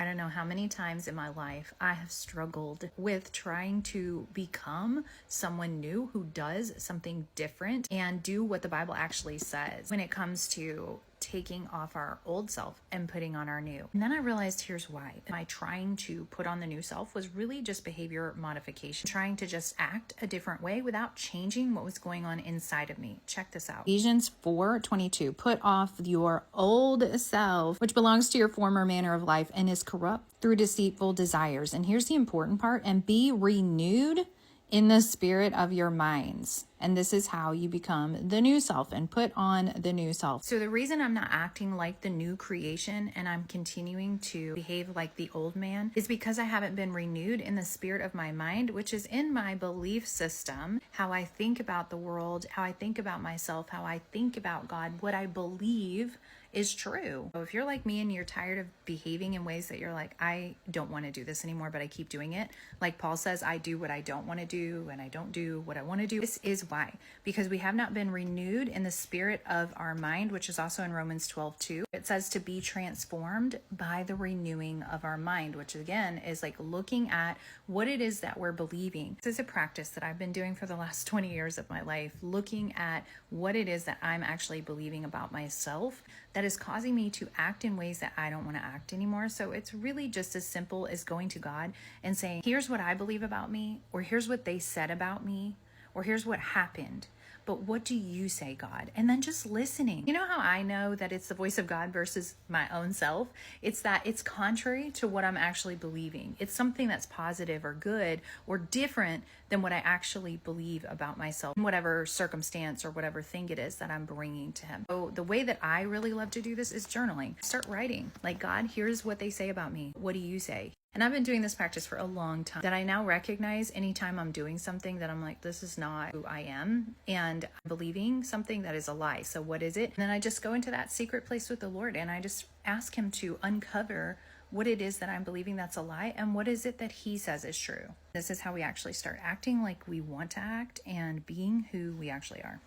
I don't know how many times in my life I have struggled with trying to become someone new who does something different and do what the Bible actually says when it comes to taking off our old self and putting on our new. And then I realized here's why. My trying to put on the new self was really just behavior modification, trying to just act a different way without changing what was going on inside of me. Check this out. Ephesians 4:22, put off your old self, which belongs to your former manner of life and is corrupt through deceitful desires. And here's the important part, and be renewed in the spirit of your minds. And this is how you become the new self and put on the new self. So the reason I'm not acting like the new creation and I'm continuing to behave like the old man is because I haven't been renewed in the spirit of my mind, which is in my belief system, how I think about the world, how I think about myself, how I think about God, what I believe is true. So if you're like me and you're tired of behaving in ways that you're like, I don't want to do this anymore, but I keep doing it. Like Paul says, I do what I don't want to do and I don't do what I want to do. This is why, because we have not been renewed in the spirit of our mind, which is also in Romans 12:2. It says to be transformed by the renewing of our mind, which again is like looking at what it is that we're believing. This is a practice that I've been doing for the last 20 years of my life, looking at what it is that I'm actually believing about myself that is causing me to act in ways that I don't want to act anymore. So it's really just as simple as going to God and saying, here's what I believe about me, or here's what they said about me, or here's what happened. But what do you say, God? And then just listening. You know how I know that it's the voice of God versus my own self? It's that it's contrary to what I'm actually believing. It's something that's positive or good or different than what I actually believe about myself, in whatever circumstance or whatever thing it is that I'm bringing to Him. So the way that I really love to do this is journaling. Start writing. Like, God, here's what they say about me. What do you say? And I've been doing this practice for a long time, that I now recognize anytime I'm doing something that I'm like, this is not who I am, and I'm believing something that is a lie. So what is it? And then I just go into that secret place with the Lord and I just ask Him to uncover what it is that I'm believing that's a lie and what is it that He says is true. This is how we actually start acting like we want to act and being who we actually are.